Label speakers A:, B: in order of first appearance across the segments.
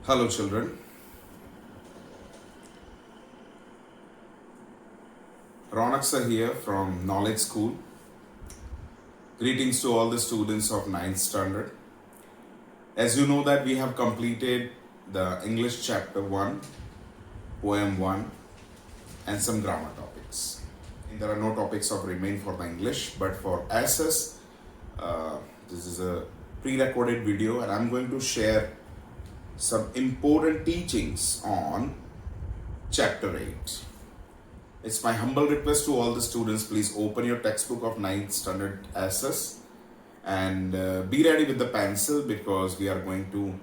A: Hello children, Ronak sir here from Knowledge School. Greetings to all the students of 9th standard. As you know that we have completed the English chapter 1, poem 1 and some grammar topics. And there are no topics of remain for the English, but for SS, this is a pre-recorded video and I'm going to share some important teachings on chapter 8. It's my humble request to all the students, please open your textbook of 9th standard SS and be ready with the pencil because we are going to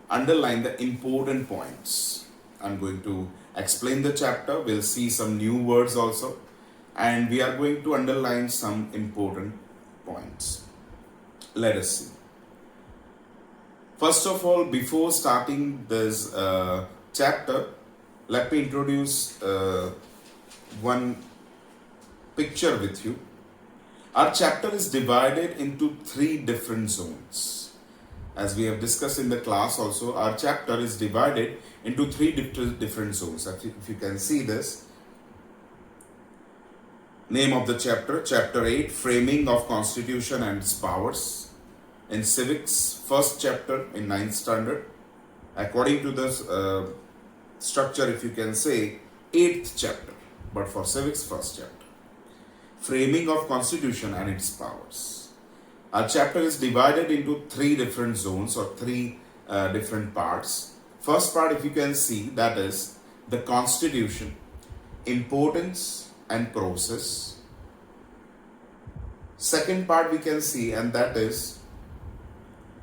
A: underline the important points. I'm going to explain the chapter, we'll see some new words also, and we are going to underline some important points. Let us see. First of all, before starting this chapter, let me introduce one picture with you. Our chapter is divided into 3 different zones. As we have discussed in the class also, our chapter is divided into 3 different zones. If you can see this, name of the chapter, chapter 8, framing of constitution and its powers. In civics, first chapter in 9th standard. According to this structure, if you can say 8th chapter, but for civics, first chapter, framing of constitution and its powers. Our chapter is divided into 3 different zones or 3 different parts. First part, if you can see, that is the constitution, importance and process. Second part we can see, and that is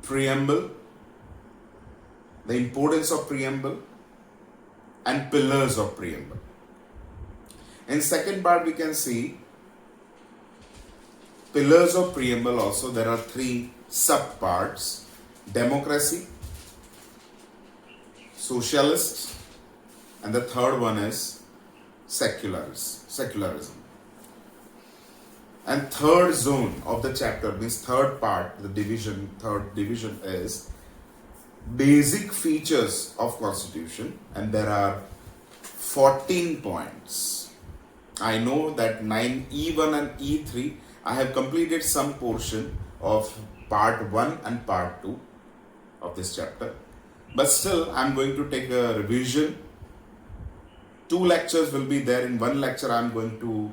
A: preamble, the importance of preamble and pillars of preamble. In second part we can see pillars of preamble also. There are 3 sub parts: democracy, socialist, and the third one is secularism. And third zone of the chapter means third part, third division is basic features of constitution, and there are 14 points. I know that 9E1 and E3 I have completed some portion of part 1 and part 2 of this chapter, but still I am going to take a revision. 2 lectures will be there. In 1 lecture I am going to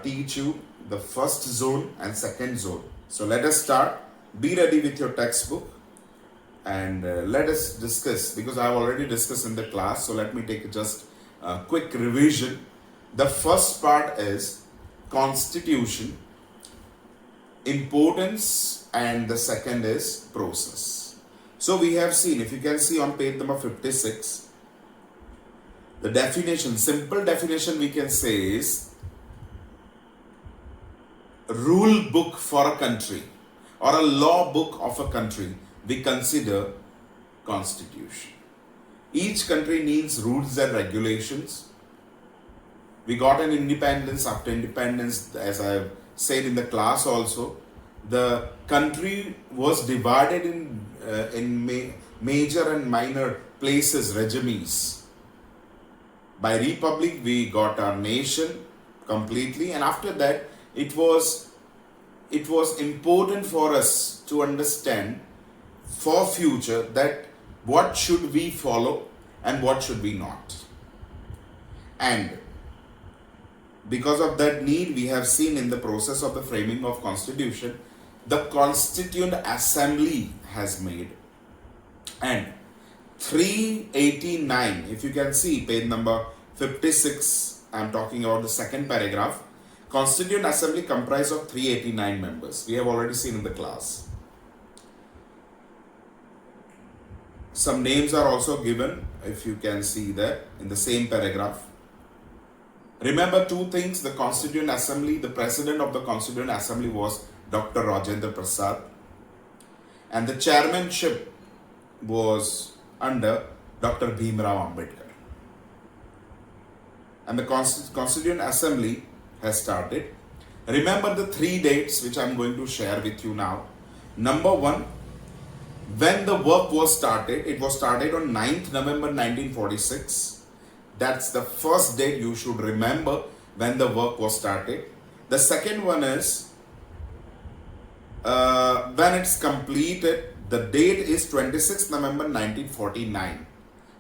A: teach you the first zone and second zone. So let us start. Be ready with your textbook and let us discuss, because I have already discussed in the class, so let me take just a quick revision. The first part is constitution, importance, and the second is process. So we have seen, if you can see on page number 56, the definition, simple definition we can say is rule book for a country or a law book of a country. We consider constitution. Each country needs rules and regulations. We got an independence. After independence, as I have said in the class also, the country was divided in major and minor places, regimes. By republic, we got our nation completely, and after that, it was important for us to understand for future that what should we follow and what should we not. And because of that need, we have seen in the process of the framing of constitution, the Constituent Assembly has made. And 389, if you can see page number 56, I am talking about the second paragraph. Constituent Assembly comprised of 389 members. We have already seen in the class. Some names are also given, if you can see that in the same paragraph. Remember 2 things: the Constituent Assembly, the president of the Constituent Assembly was Dr. Rajendra Prasad, and the chairmanship was under Dr. Bhimrao Ambedkar. And the Constituent Assembly has started. Remember the 3 dates which I am going to share with you now. Number 1, When the work was started, it was started on 9th November 1946. That's the first date you should remember when the work was started. The second one is when it's completed. The date is 26th November 1949.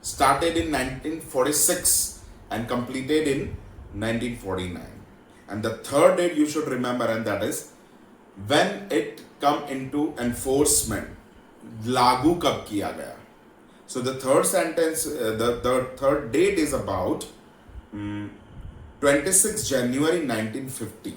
A: Started in 1946 and completed in 1949. And the third date you should remember, and that is when it come into enforcement. लागू कब किया गया. So the third sentence, the third date is about 26 January 1950.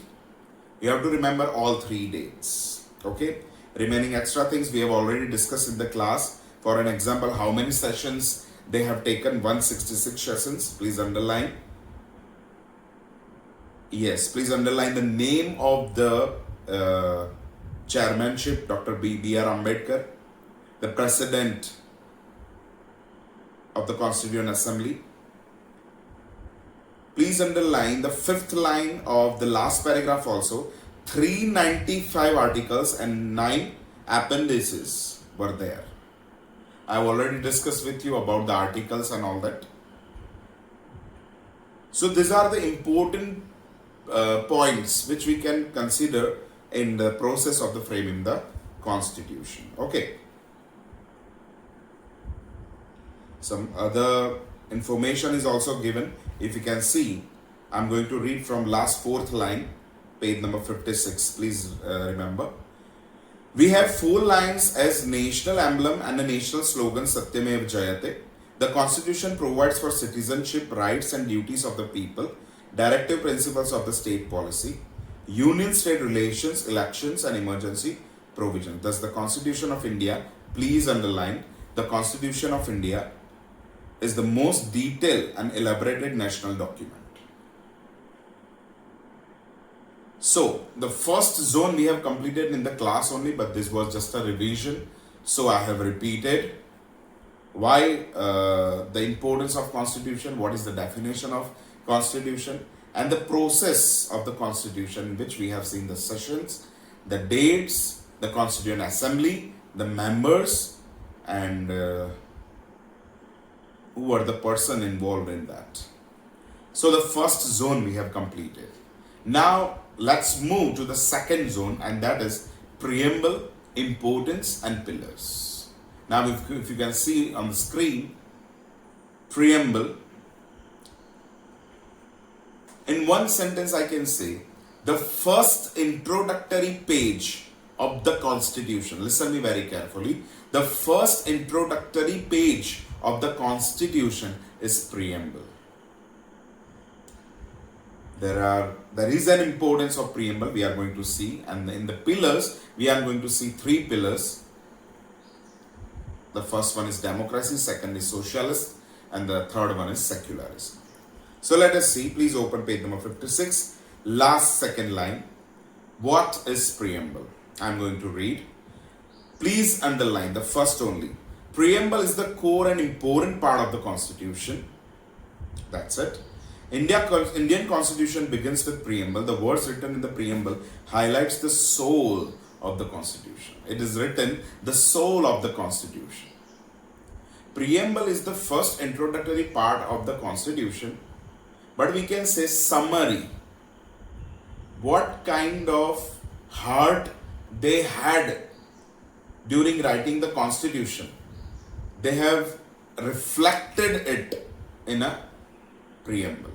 A: You have to remember all three dates. Okay. Remaining extra things we have already discussed in the class. For an example, how many sessions they have taken? 166 sessions. Please underline. Yes, please underline the name of the chairmanship, Dr. B.R. Ambedkar, the president of the Constituent Assembly. Please underline the fifth line of the last paragraph also. 395 articles and 9 appendices were there. I have already discussed with you about the articles and all that. So these are the important points which we can consider in the process of the framing the Constitution. Okay. Some other information is also given. If you can see, I'm going to read from last fourth line, page number 56. Please remember. We have 4 lines as national emblem and a national slogan, Satyamev Jayate. The Constitution provides for citizenship, rights and duties of the people, directive principles of the state policy, union-state relations, elections and emergency provision. Thus, the Constitution of India, please underline, the Constitution of India is the most detailed and elaborated national document. So, the first zone we have completed in the class only, but this was just a revision. So, I have repeated why the importance of Constitution, what is the definition of Constitution, and the process of the Constitution, in which we have seen the sessions, the dates, the Constituent Assembly, the members, and who were the person involved in that. So the first zone we have completed. Now let's move to the second zone, and that is preamble, importance and pillars. Now if you can see on the screen, preamble, in one sentence I can say the first introductory page of the Constitution. Listen me very carefully. The first introductory page of the Constitution is preamble. There is an importance of preamble we are going to see, and in the pillars we are going to see 3 pillars. The first one is democracy, second is socialist, and the third one is secularism. So let us see. Please open page number 56, last second line. What is preamble? I am going to read. Please underline the first only. Preamble is the core and important part of the Constitution. That's it. Indian Constitution begins with preamble. The words written in the preamble highlights the soul of the Constitution. It is written the soul of the Constitution. Preamble is the first introductory part of the Constitution, but we can say summary. What kind of heart they had during writing the Constitution. They have reflected it in a preamble.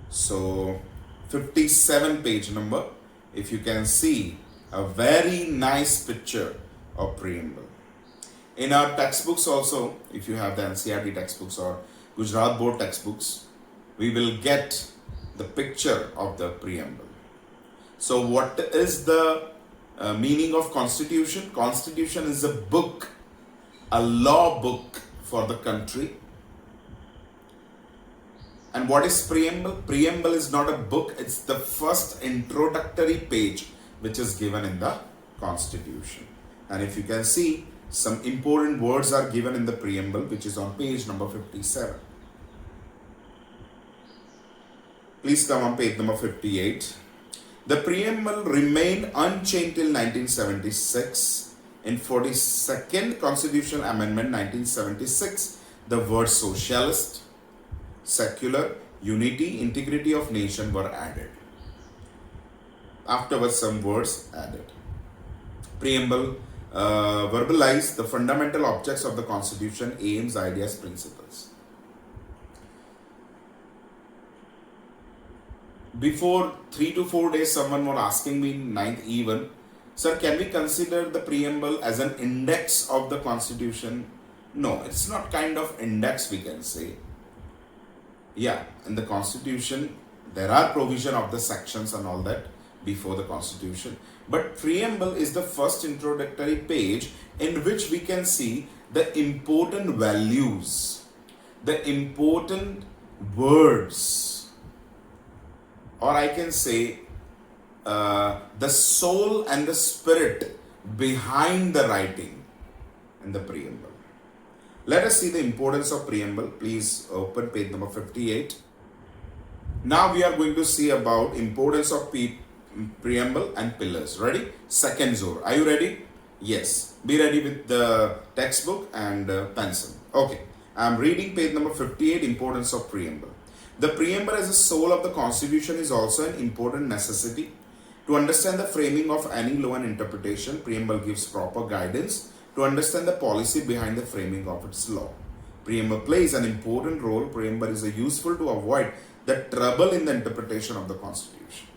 A: So 57 page number, if you can see a very nice picture of preamble. In our textbooks also, if you have the NCERT textbooks or Gujarat board textbooks, we will get the picture of the preamble. So what is the meaning of Constitution? Constitution is a book, a law book for the country. And what is preamble? Preamble is not a book, it's the first introductory page which is given in the Constitution. And if you can see, some important words are given in the preamble, which is on page number 57. Please come on page number 58. The preamble remained unchanged till 1976. In 42nd Constitutional Amendment 1976, the words socialist, secular, unity, integrity of nation were added. Afterwards, some words added. Preamble verbalize the fundamental objects of the Constitution, aims, ideas, principles. Before 3 to 4 days, someone was asking me in 9th even, sir, can we consider the preamble as an index of the Constitution? No, it's not kind of index, we can say. Yeah, in the Constitution, there are provision of the sections and all that before the Constitution. But preamble is the first introductory page in which we can see the important values, the important words, or I can say the soul and the spirit behind the writing in the preamble. Let us see the importance of preamble. Please open page number 58. Now we are going to see about importance of preamble and pillars. Ready? Second zone. Are you ready? Yes. Be ready with the textbook and pencil. Okay. I am reading page number 58, importance of preamble. The preamble as a soul of the Constitution is also an important necessity. To understand the framing of any law and interpretation, preamble gives proper guidance to understand the policy behind the framing of its law. Preamble plays an important role. Preamble is useful to avoid the trouble in the interpretation of the Constitution.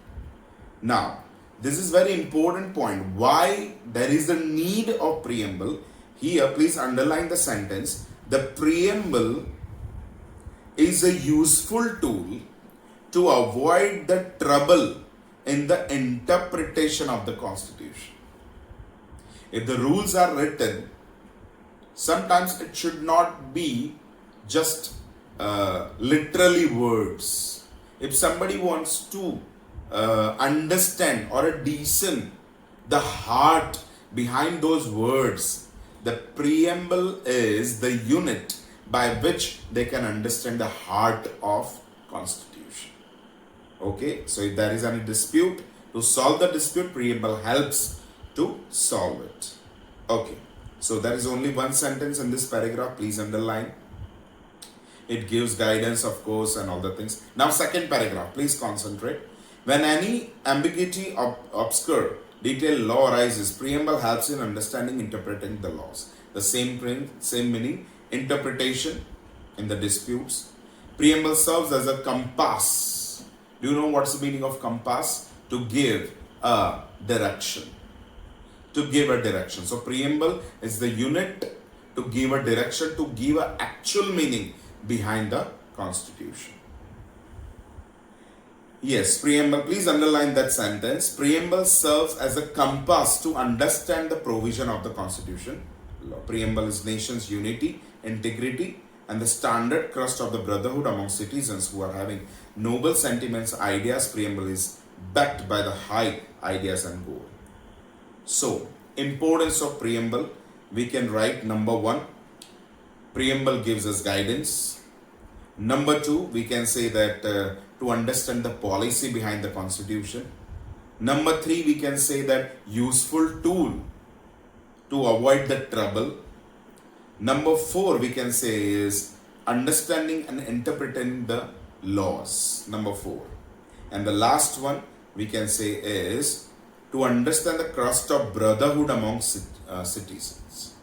A: Now, this is very important point. Why there is a need of preamble? Here, please underline the sentence. The preamble is a useful tool to avoid the trouble in the interpretation of the Constitution. If the rules are written, sometimes it should not be just literally words. If somebody wants to understand or discern the heart behind those words, the preamble is the unit by which they can understand the heart of Constitution. Okay, so if there is any dispute, to solve the dispute, preamble helps to solve it. Okay, so there is only one sentence in this paragraph. Please underline. It gives guidance, of course, and all the things. Now, second paragraph, please concentrate. When any ambiguity of obscure detailed law arises, preamble helps in understanding, interpreting the laws. The same meaning, interpretation in the disputes. Preamble serves as a compass. Do you know what's the meaning of compass? To give a direction. To give a direction. So preamble is the unit to give a direction, to give an actual meaning behind the Constitution. Yes, preamble, please underline that sentence. Preamble serves as a compass to understand the provision of the Constitution. Preamble is nation's unity, integrity, and the standard crust of the brotherhood among citizens who are having noble sentiments, ideas. Preamble is backed by the high ideas and goal. So, importance of preamble, we can write number 1, preamble gives us guidance. Number 2, we can say that to understand the policy behind the Constitution. Number 3, we can say that useful tool to avoid the trouble. Number 4, we can say is understanding and interpreting the laws. Number 4. And the last one we can say is to understand the crust of brotherhood among citizens.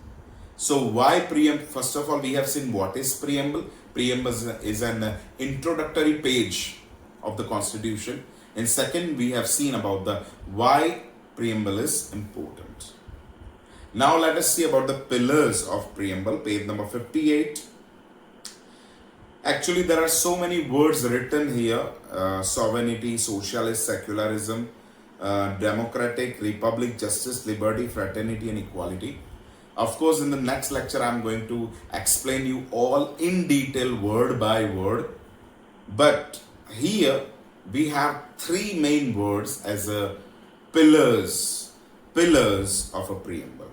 A: So why preamble? First of all, we have seen what is preamble. Preamble is an introductory page of the Constitution. And second, we have seen about the why preamble is important. Now let us see about the pillars of preamble, page number 58. Actually, there are so many words written here. Sovereignty, socialist, secularism, democratic, republic, justice, liberty, fraternity and equality. Of course, in the next lecture, I am going to explain you all in detail, word by word. But here, we have 3 main words as a pillars of a preamble.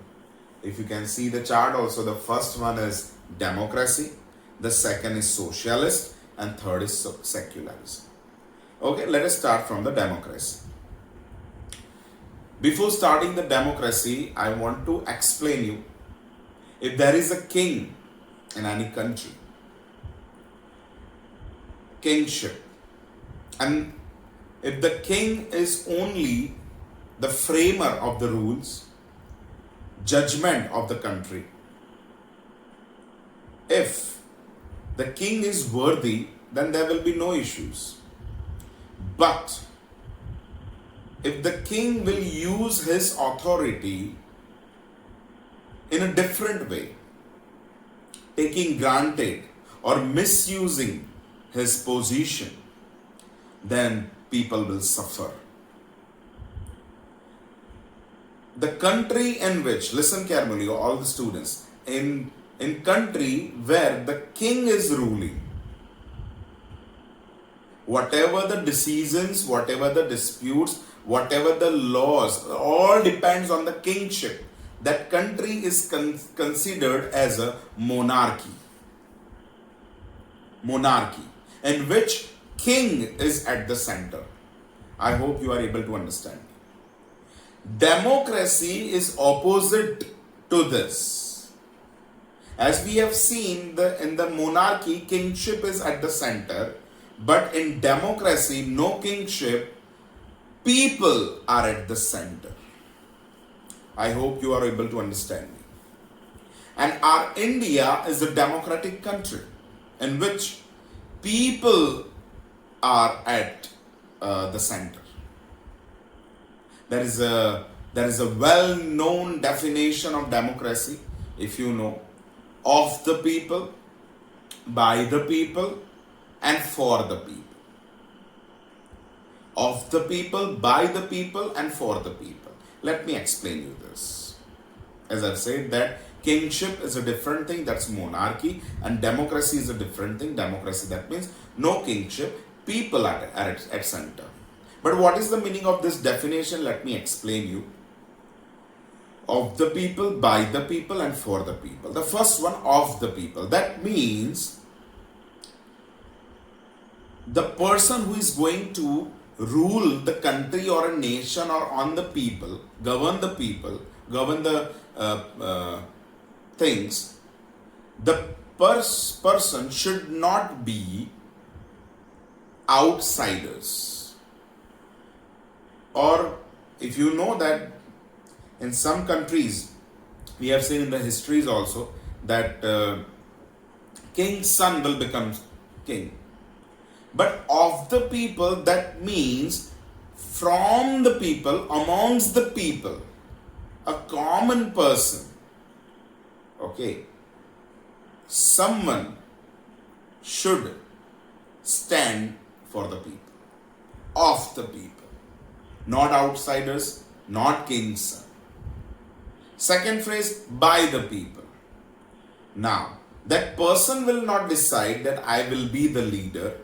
A: If you can see the chart also, the first one is democracy, the second is socialist, and third is secularism. Okay, let us start from the democracy. Before starting the democracy, I want to explain you, if there is a king in any country, kingship, and if the king is only the framer of the rules, judgment of the country, if the king is worthy, then there will be no issues. But if the king will use his authority in a different way, taking granted or misusing his position, then people will suffer. The country in which, listen carefully, all the students, in country where the king is ruling, whatever the decisions, whatever the disputes, whatever the laws, all depends on the kingship. That country is considered as a monarchy. Monarchy, in which king is at the center. I hope you are able to understand. Democracy is opposite to this. As we have seen, in the monarchy, kingship is at the center, but in democracy, no kingship, people are at the center. I hope you are able to understand me. And our India is a democratic country in which people are at the center. There is a well-known definition of democracy, if you know, of the people, by the people, and for the people. Of the people, by the people, and for the people. Let me explain you this. As I've said, that kingship is a different thing, that's monarchy, and democracy is a different thing. Democracy, that means no kingship, people are at center. But what is the meaning of this definition? Let me explain you. Of the people, by the people, and for the people. The first one, of the people. That means the person who is going to rule the country or a nation or on the people, govern the things, the person should not be outsiders. Or if you know that in some countries, we have seen in the histories also, that king's son will become king. But of the people, that means from the people, amongst the people, a common person, okay, someone should stand for the people, of the people, not outsiders, not king's son. Second phrase, by the people. Now, that person will not decide that I will be the leader,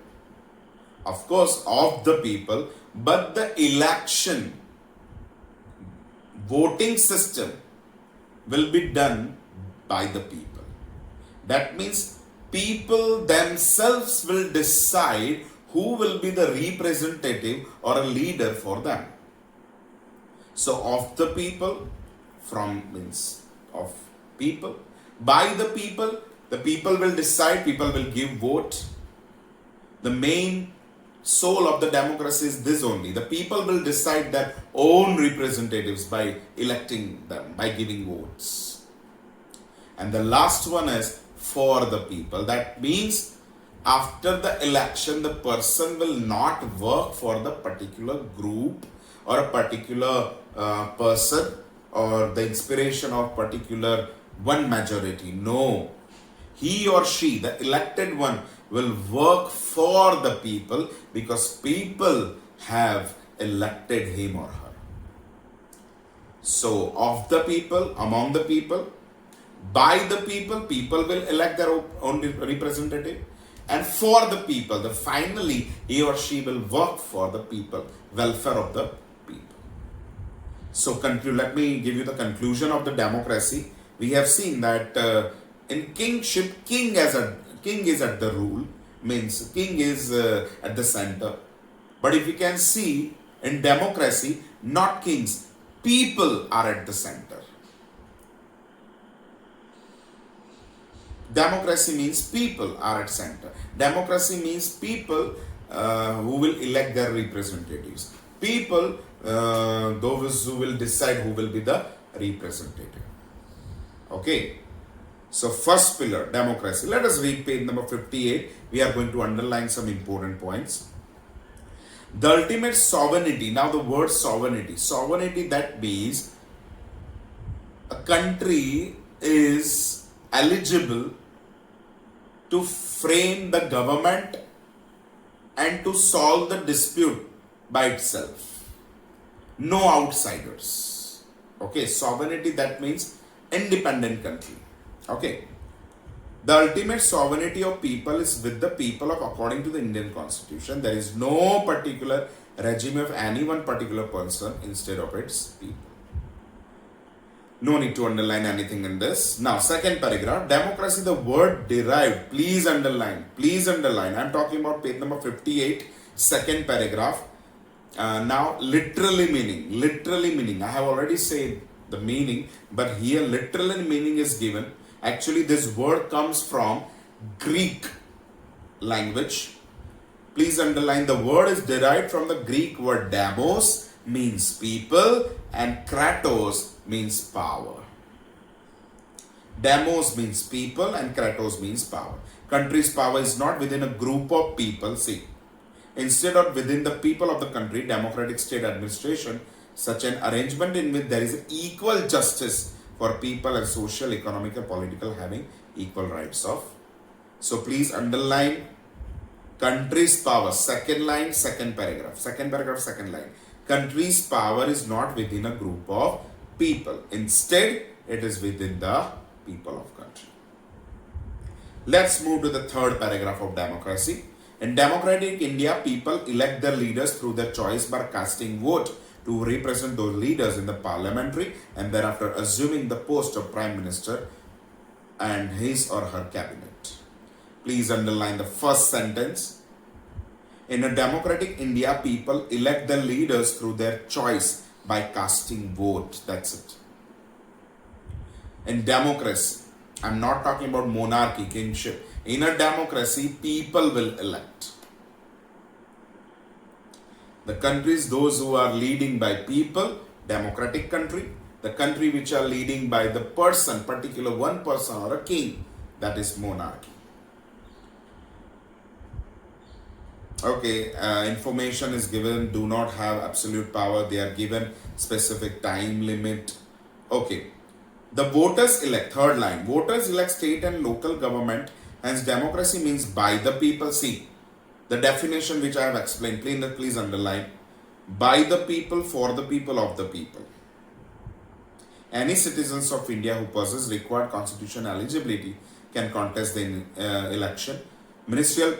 A: of course, of the people, but the election, voting system will be done by the people. That means people themselves will decide who will be the representative or a leader for them. So, of the people, from means of people, by the people will decide, people will give vote. The main soul of the democracy is this only. The people will decide their own representatives by electing them, by giving votes. And the last one is for the people. That means after the election, the person will not work for the particular group or a particular person or the inspiration of particular one majority. No. He or she, the elected one, will work for the people because people have elected him or her. So, of the people, among the people, by the people, people will elect their own representative, and for the people, finally he or she will work for the people, welfare of the people. So, let me give you the conclusion of the democracy. We have seen that in kingship, king is at the rule, means king is at the center. But if you can see in democracy, not kings, People are at the center. Democracy means people are at center. Democracy means people who will elect their representatives. People, those who will decide who will be the representative. Okay. So first pillar, democracy. Let us read page number 58. We are going to underline some important points. The ultimate sovereignty. Now the word sovereignty. Sovereignty, that means a country is eligible to frame the government and to solve the dispute by itself. No outsiders. Okay, sovereignty, that means independent country. Okay. The ultimate sovereignty of people is with the people of, according to the Indian Constitution. There is no particular regime of any one particular person instead of its people. No need to underline anything in this. Now, second paragraph, democracy, the word derived, please underline. I'm talking about page number 58, second paragraph. Now, literally meaning. I have already said the meaning, but here literally meaning is given. Actually, this word comes from Greek language. Please underline, the word is derived from the Greek word demos, means people, and kratos means power. Demos means people and kratos means power. Country's power is not within a group of people. See, instead of within the people of the country, democratic state administration, such an arrangement in which there is equal justice for people and social, economic and political having equal rights of. So please underline country's power, second line, second paragraph, second line. Country's power is not within a group of people. Instead, it is within the people of country. Let's move to the third paragraph of democracy. In democratic India, people elect their leaders through their choice by casting vote to represent those leaders in the parliamentary and thereafter assuming the post of prime minister and his or her cabinet. Please underline the first sentence. In a democratic India, people elect their leaders through their choice by casting vote. That's it. In democracy, I'm not talking about monarchy, kingship. In a democracy, people will elect. The countries, those who are leading by people, democratic country. The country which are leading by the person, particular one person or a king, that is monarchy. Okay, information is given, do not have absolute power. They are given specific time limit. Okay. The voters elect, third line, voters elect state and local government. Hence, democracy means by the people. See, the definition which I have explained, please underline. By the people, for the people, of the people. Any citizens of India who possess required constitutional eligibility can contest the election. Ministerial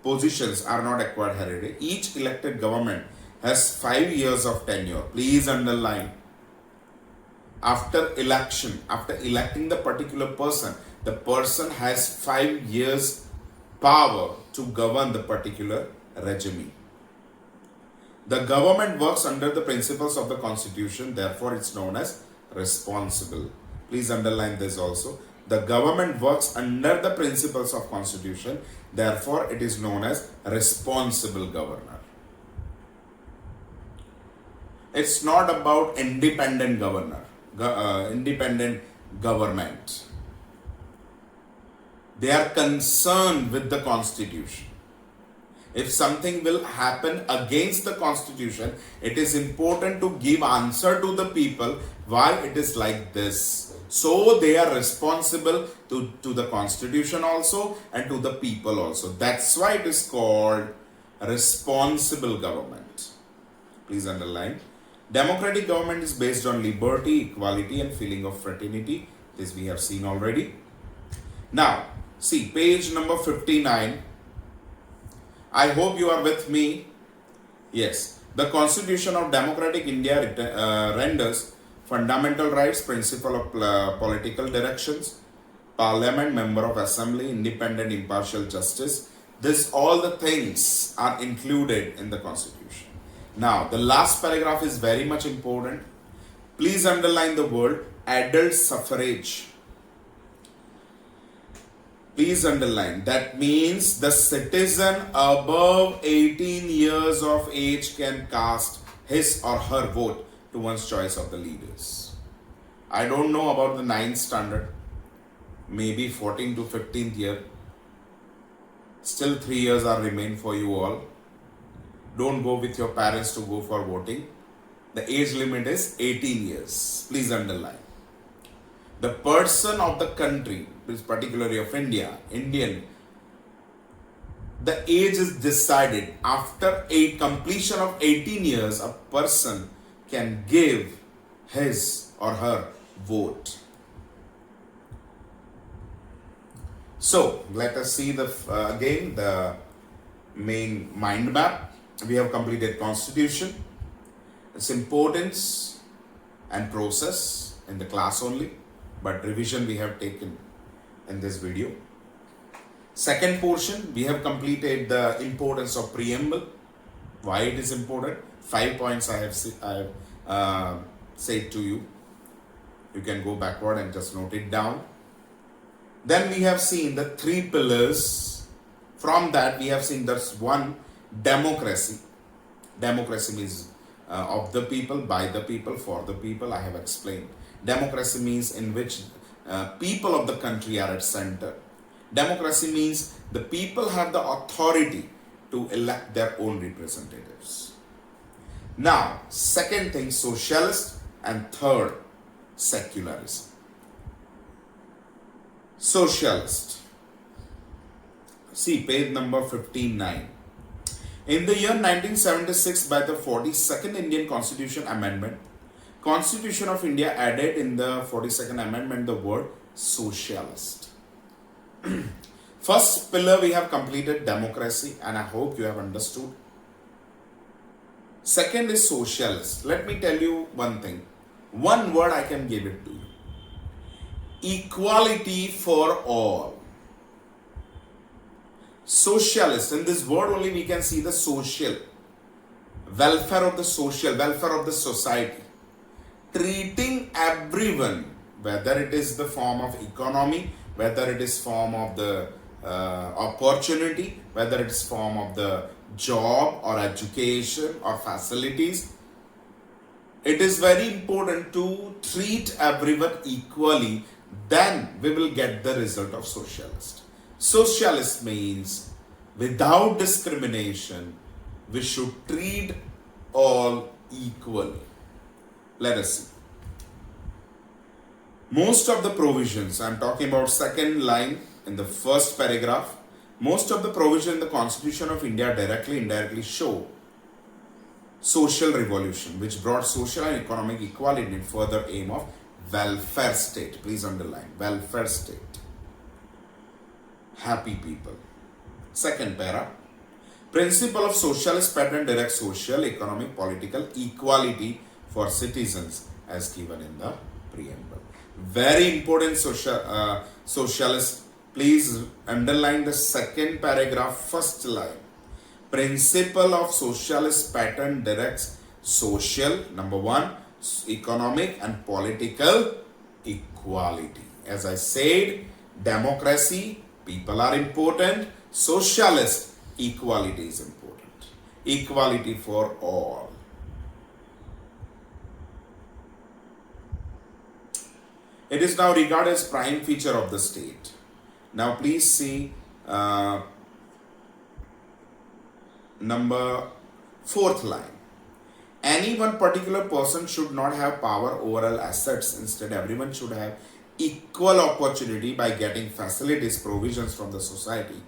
A: positions are not acquired heredity. Each elected government has 5 years of tenure. Please underline. After election, after electing the particular person, the person has 5 years power to govern the particular regime. The government works under the principles of the constitution, therefore it's known as responsible. Please underline this also. The government works under the principles of constitution, therefore it is known as responsible governor. It's not about independent governor, independent government. They are concerned with the constitution. If something will happen against the constitution, it is important to give answer to the people why it is like this. So they are responsible to the constitution also and to the people also. That's why it is called responsible government. Please underline. Democratic government is based on liberty, equality and feeling of fraternity. This we have seen already. Now, see page number 59. I hope you are with me. Yes. The Constitution of Democratic India renders fundamental rights, principle of political directions, parliament, member of assembly, independent, impartial justice. This all the things are included in the Constitution. Now, the last paragraph is very much important. Please underline the word adult suffrage. Please underline. That means the citizen above 18 years of age can cast his or her vote to one's choice of the leaders. I don't know about the 9th standard, maybe 14th to 15th year. Still 3 years are remain for you all. Don't go with your parents to go for voting. The age limit is 18 years. Please underline. The person of the country, particularly of Indian, the age is decided after a completion of 18 years. A person can give his or her vote. So let us see again the main mind map. We have completed Constitution, its importance and process in the class only, but revision we have taken in this video. Second portion, we have completed the importance of preamble, why it is important. 5 points I have said to you. You can go backward and just note it down. Then we have seen the 3 pillars. From that we have seen that's one, democracy. Democracy means of the people, by the people, for the people. I have explained. Democracy means in which people of the country are at center. Democracy means the people have the authority to elect their own representatives. Now, second thing, socialist, and third, secularism. Socialist. See page number 59. In the year 1976, by the 42nd Indian Constitution Amendment, Constitution of India added in the 42nd Amendment the word socialist. First pillar we have completed, democracy, and I hope you have understood. Second is socialist. Let me tell you one thing. One word I can give it to you. Equality for all. Socialist. In this word only we can see the social. Welfare of the social, welfare of the society. Treating everyone, whether it is the form of economy, whether it is form of the opportunity, whether it is form of the job or education or facilities. It is very important to treat everyone equally. Then we will get the result of socialist. Socialist means without discrimination, we should treat all equally. Let us see. Most of the provisions, I am talking about second line in the first paragraph, most of the provisions in the Constitution of India directly, indirectly show social revolution, which brought social and economic equality in further aim of welfare state. Please underline, welfare state. Happy people. Second para, principle of socialist pattern directs social, economic, political equality for citizens as given in the preamble. Very important socialist. Please underline the second paragraph, first line. Principle of socialist pattern directs social, number one, economic and political equality. As I said, democracy, people are important. Socialist, equality is important. Equality for all. It is now regarded as prime feature of the state. Now please see number 4th line. Any one particular person should not have power over all assets. Instead, everyone should have equal opportunity by getting facilities, provisions from the society.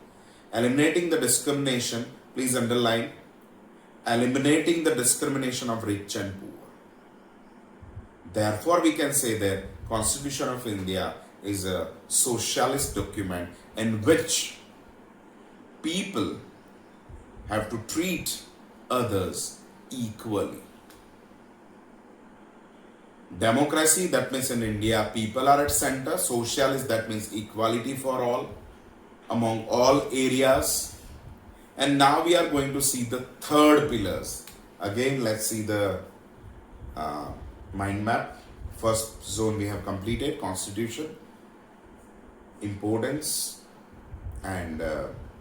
A: Eliminating the discrimination, please underline, eliminating the discrimination of rich and poor. Therefore, we can say that Constitution of India is a socialist document in which people have to treat others equally. Democracy, that means in India people are at center. Socialist, that means equality for all among all areas. And now we are going to see the third pillars. Again, let's see the mind map. First zone we have completed, constitution, importance and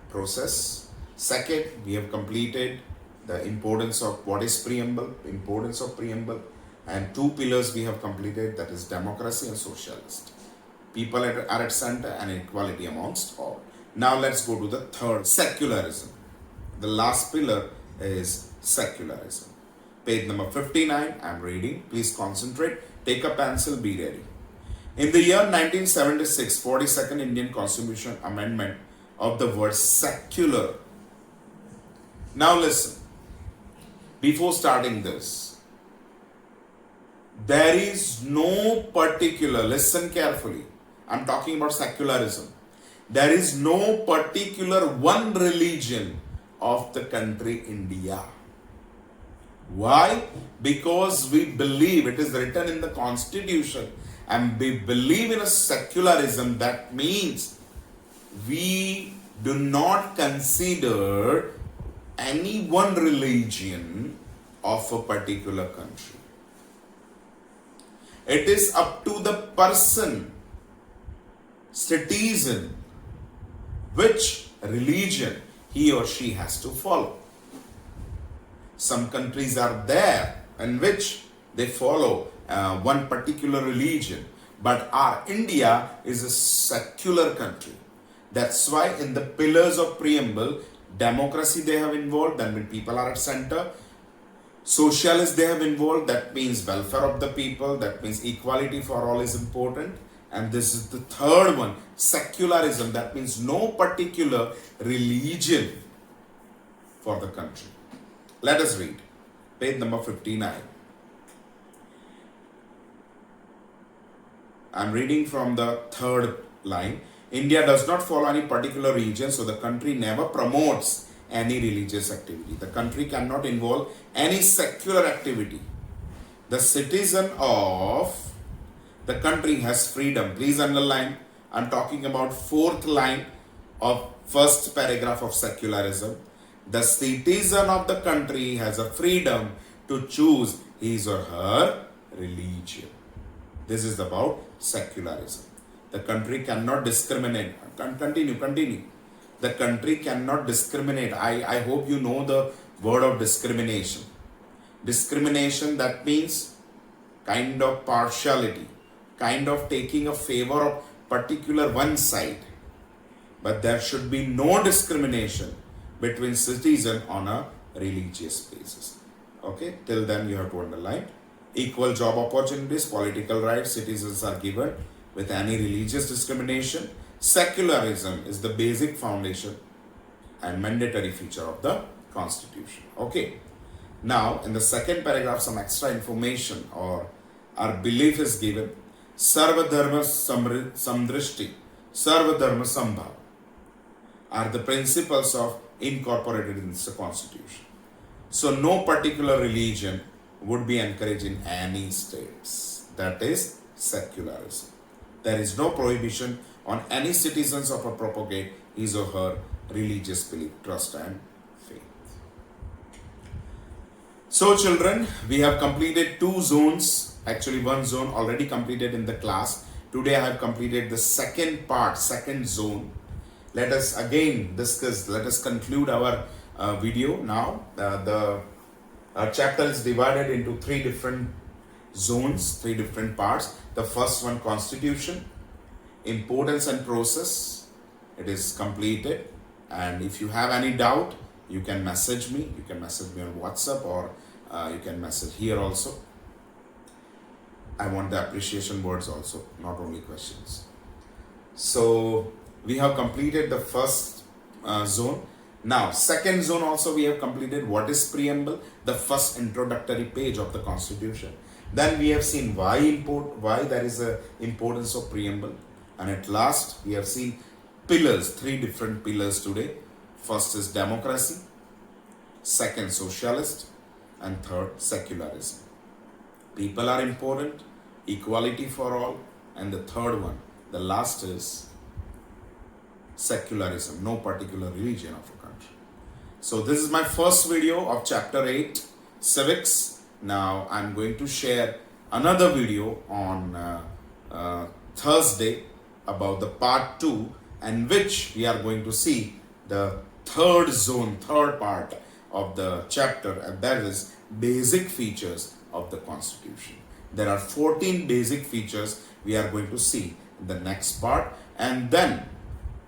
A: process. Second, we have completed the importance of what is preamble, importance of preamble, and two pillars we have completed, that is democracy and socialist. People are at center and equality amongst all. Now let's go to the third, secularism. The last pillar is secularism. Page number 59, I'm reading. Please concentrate. Take a pencil, be ready. In the year 1976, 42nd Indian Constitution Amendment of the word secular. Now listen, before starting this, there is no particular, listen carefully, I'm talking about secularism. There is no particular one religion of the country India. Why? Because we believe, it is written in the constitution, and we believe in a secularism. That means we do not consider any one religion of a particular country. It is up to the person, citizen, which religion he or she has to follow. Some countries are there in which they follow one particular religion, but our India is a secular country. That's why in the pillars of preamble, democracy they have involved, that means people are at center. Socialist they have involved, that means welfare of the people, that means equality for all is important. And this is the third one, secularism, that means no particular religion for the country. Let us read page number 59. I'm reading from the third line. India does not follow any particular religion, so the country never promotes any religious activity. The country cannot involve any secular activity. The citizen of the country has freedom. Please underline, I'm talking about fourth line of first paragraph of secularism. The citizen of the country has a freedom to choose his or her religion. This is about secularism. The country cannot discriminate. Continue. The country cannot discriminate. I hope you know the word of discrimination. Discrimination, that means kind of partiality, kind of taking a favor of particular one side. But there should be no discrimination between citizens on a religious basis. Okay, till then you have to underline. Equal job opportunities, political rights, citizens are given with any religious discrimination. Secularism is the basic foundation and mandatory feature of the constitution. Okay, now in the second paragraph some extra information or our belief is given. Sarva Dharma Samdrishti, Sarva Dharma Sambhav are the principles of incorporated in the constitution. So no particular religion would be encouraged in any states. That is secularism. There is no prohibition on any citizens of a propagate his or her religious belief, trust and faith. So children, we have completed two zones. Actually one zone already completed in the class. Today I have completed the second part, second zone. Let us again discuss, let us conclude our video now. Our chapter is divided into three different zones, three different parts. The first one, constitution, importance and process. It is completed, and if you have any doubt, you can message me. You can message me on WhatsApp, or you can message here also. I want the appreciation words also, not only questions. So we have completed the first zone. Now second zone also we have completed. What is preamble? The first introductory page of the constitution. Then we have seen why there is a importance of preamble, and at last we have seen pillars, three different pillars today. First is democracy, second socialist, and third secularism. People are important, equality for all, and the third one, the last is secularism, no particular religion of a country. So this is my first video of chapter 8, civics. Now I'm going to share another video on Thursday about the part 2, and which we are going to see the third part of the chapter, and that is basic features of the Constitution. There are 14 basic features we are going to see in the next part, and then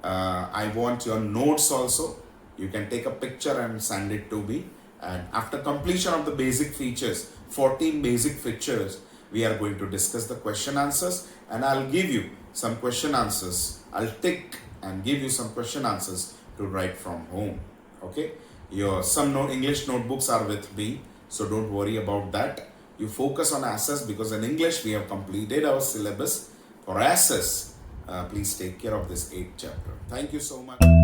A: I want your notes also. You can take a picture and send it to me, and after completion of the basic features, 14 basic features, we are going to discuss the question answers, and I'll give you some question answers. I'll take and give you some question answers to write from home. Okay, some English notebooks are with me, so don't worry about that. You focus on SS, because in English we have completed our syllabus. For SS, please take care of this 8th chapter. Thank you so much.